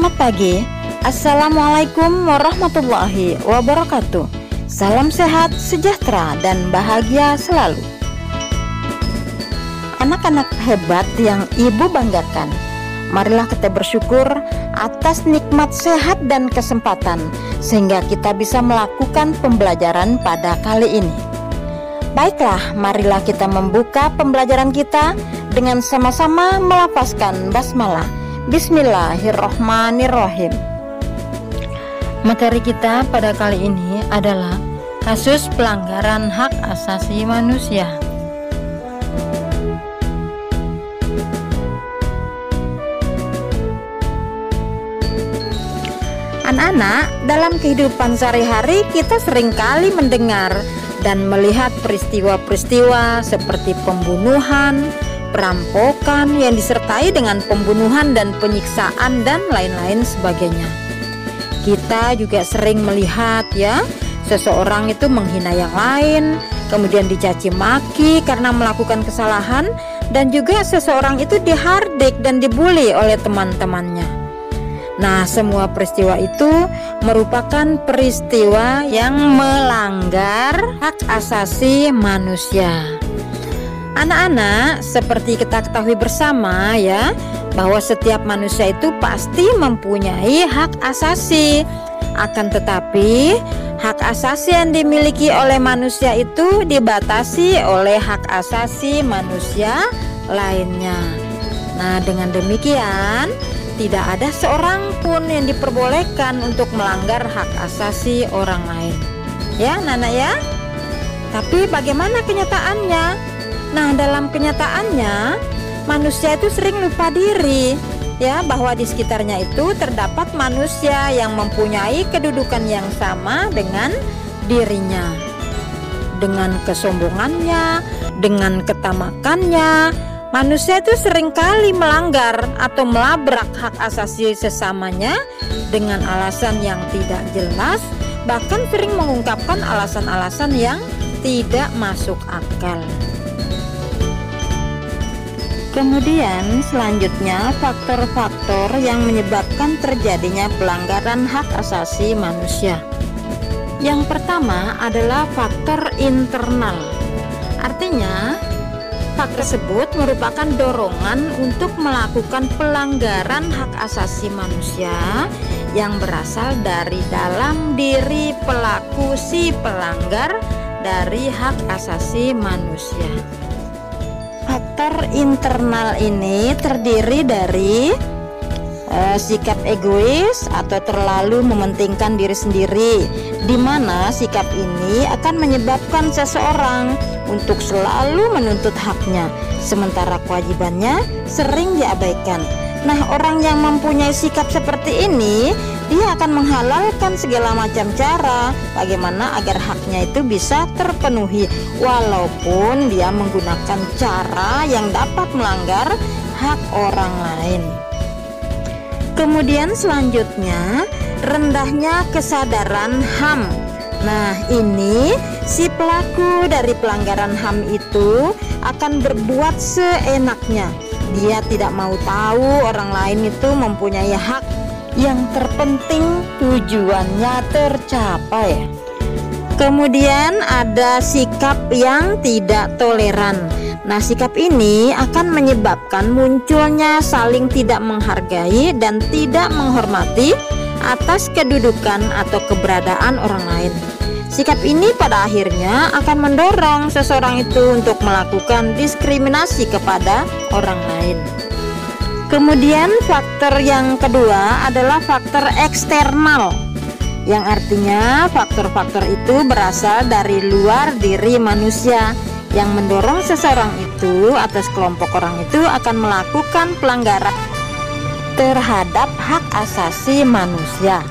Selamat pagi. Assalamualaikum warahmatullahi wabarakatuh. Salam sehat, sejahtera, dan bahagia selalu. Anak-anak hebat yang ibu banggakan, marilah kita bersyukur atas nikmat sehat dan kesempatan sehingga kita bisa melakukan pembelajaran pada kali ini. Baiklah, marilah kita membuka pembelajaran kita dengan sama-sama melafazkan basmalah. Bismillahirrohmanirrohim. Materi kita pada kali ini adalah kasus pelanggaran hak asasi manusia. Anak-anak, dalam kehidupan sehari-hari kita seringkali mendengar dan melihat peristiwa-peristiwa seperti pembunuhan, perampokan yang disertai dengan pembunuhan dan penyiksaan dan lain-lain sebagainya. Kita juga sering melihat seseorang itu menghina yang lain, kemudian dicaci maki karena melakukan kesalahan, dan juga seseorang itu dihardik dan dibully oleh teman-temannya. Nah, semua peristiwa itu merupakan peristiwa yang melanggar hak asasi manusia. Anak-anak, seperti kita ketahui bersama bahwa setiap manusia itu pasti mempunyai hak asasi. Akan tetapi, hak asasi yang dimiliki oleh manusia itu dibatasi oleh hak asasi manusia lainnya. Nah, dengan demikian, tidak ada seorang pun yang diperbolehkan untuk melanggar hak asasi orang lain. Ya, anak-anak ya. Tapi bagaimana kenyataannya? Nah, dalam kenyataannya manusia itu sering lupa diri bahwa di sekitarnya itu terdapat manusia yang mempunyai kedudukan yang sama dengan dirinya. Dengan kesombongannya, dengan ketamakannya, manusia itu seringkali melanggar atau melabrak hak asasi sesamanya dengan alasan yang tidak jelas, bahkan sering mengungkapkan alasan-alasan yang tidak masuk akal. Kemudian selanjutnya faktor-faktor yang menyebabkan terjadinya pelanggaran hak asasi manusia. Yang pertama adalah faktor internal. Artinya, faktor tersebut merupakan dorongan untuk melakukan pelanggaran hak asasi manusia yang berasal dari dalam diri pelaku si pelanggar dari hak asasi manusia. Faktor internal ini terdiri dari sikap egois atau terlalu mementingkan diri sendiri, di mana sikap ini akan menyebabkan seseorang untuk selalu menuntut haknya, sementara kewajibannya sering diabaikan. Nah, orang yang mempunyai sikap seperti ini, dia akan menghalalkan segala macam cara bagaimana agar haknya itu bisa terpenuhi, walaupun dia menggunakan cara yang dapat melanggar hak orang lain. Kemudian selanjutnya, rendahnya kesadaran HAM. Nah, ini si pelaku dari pelanggaran HAM itu akan berbuat seenaknya. Dia tidak mau tahu orang lain itu mempunyai hak. Yang terpenting tujuannya tercapai. Kemudian ada sikap yang tidak toleran. Nah, sikap ini akan menyebabkan munculnya saling tidak menghargai dan tidak menghormati atas kedudukan atau keberadaan orang lain. Sikap ini pada akhirnya akan mendorong seseorang itu untuk melakukan diskriminasi kepada orang lain. Kemudian faktor yang kedua adalah faktor eksternal, yang artinya faktor-faktor itu berasal dari luar diri manusia yang mendorong seseorang itu atau sekelompok orang itu akan melakukan pelanggaran terhadap hak asasi manusia.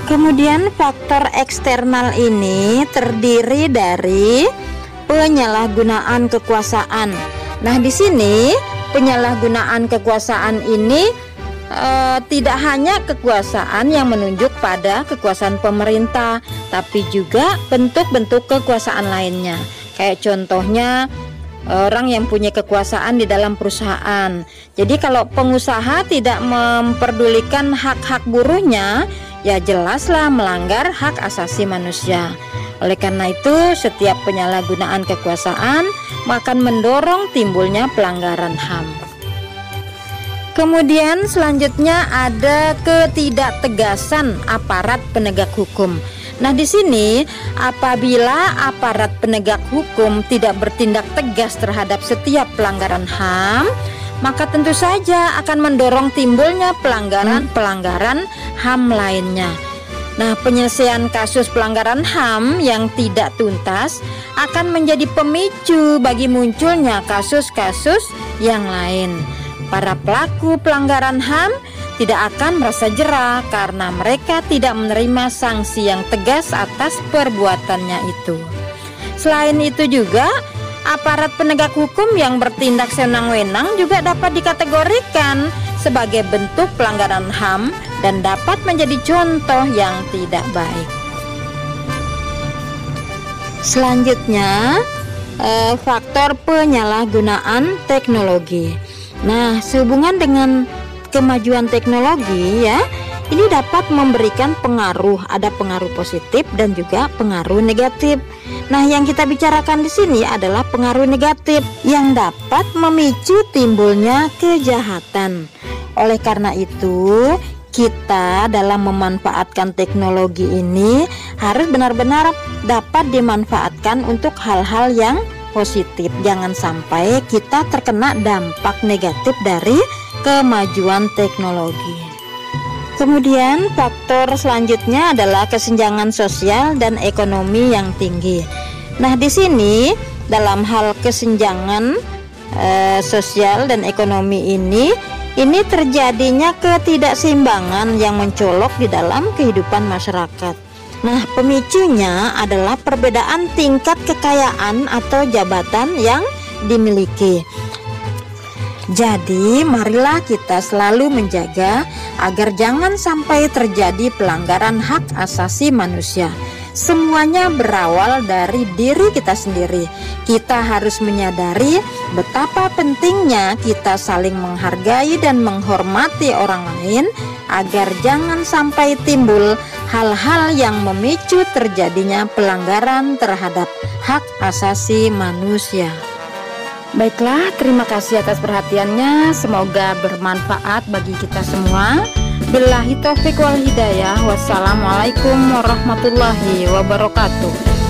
Kemudian faktor eksternal ini terdiri dari penyalahgunaan kekuasaan. Nah, di sini penyalahgunaan kekuasaan ini tidak hanya kekuasaan yang menunjuk pada kekuasaan pemerintah, tapi juga bentuk-bentuk kekuasaan lainnya. Kayak contohnya orang yang punya kekuasaan di dalam perusahaan. Jadi kalau pengusaha tidak memperdulikan hak-hak buruhnya, ya jelaslah melanggar hak asasi manusia. Oleh karena itu, setiap penyalahgunaan kekuasaan akan mendorong timbulnya pelanggaran HAM. Kemudian selanjutnya ada ketidaktegasan aparat penegak hukum. Nah, di sini apabila aparat penegak hukum tidak bertindak tegas terhadap setiap pelanggaran HAM, maka tentu saja akan mendorong timbulnya pelanggaran HAM lainnya. Nah, penyelesaian kasus pelanggaran HAM yang tidak tuntas akan menjadi pemicu bagi munculnya kasus-kasus yang lain. Para pelaku pelanggaran HAM tidak akan merasa jera karena mereka tidak menerima sanksi yang tegas atas perbuatannya itu. Selain itu juga, aparat penegak hukum yang bertindak sewenang-wenang juga dapat dikategorikan sebagai bentuk pelanggaran HAM dan dapat menjadi contoh yang tidak baik. Selanjutnya, faktor penyalahgunaan teknologi. Nah, sehubungan dengan kemajuan teknologi ya, ini dapat memberikan pengaruh, ada pengaruh positif dan juga pengaruh negatif. Nah, yang kita bicarakan di sini adalah pengaruh negatif yang dapat memicu timbulnya kejahatan. Oleh karena itu, kita dalam memanfaatkan teknologi ini harus benar-benar dapat dimanfaatkan untuk hal-hal yang positif. Jangan sampai kita terkena dampak negatif dari kemajuan teknologi. Kemudian faktor selanjutnya adalah kesenjangan sosial dan ekonomi yang tinggi. Nah, di sini dalam hal kesenjangan sosial dan ekonomi ini terjadinya ketidakseimbangan yang mencolok di dalam kehidupan masyarakat. Nah, pemicunya adalah perbedaan tingkat kekayaan atau jabatan yang dimiliki. Jadi, marilah kita selalu menjaga agar jangan sampai terjadi pelanggaran hak asasi manusia. Semuanya berawal dari diri kita sendiri. Kita harus menyadari betapa pentingnya kita saling menghargai dan menghormati orang lain agar jangan sampai timbul hal-hal yang memicu terjadinya pelanggaran terhadap hak asasi manusia. Baiklah, terima kasih atas perhatiannya. Semoga bermanfaat bagi kita semua. Billahi taufiq wal hidayah. Wassalamualaikum warahmatullahi wabarakatuh.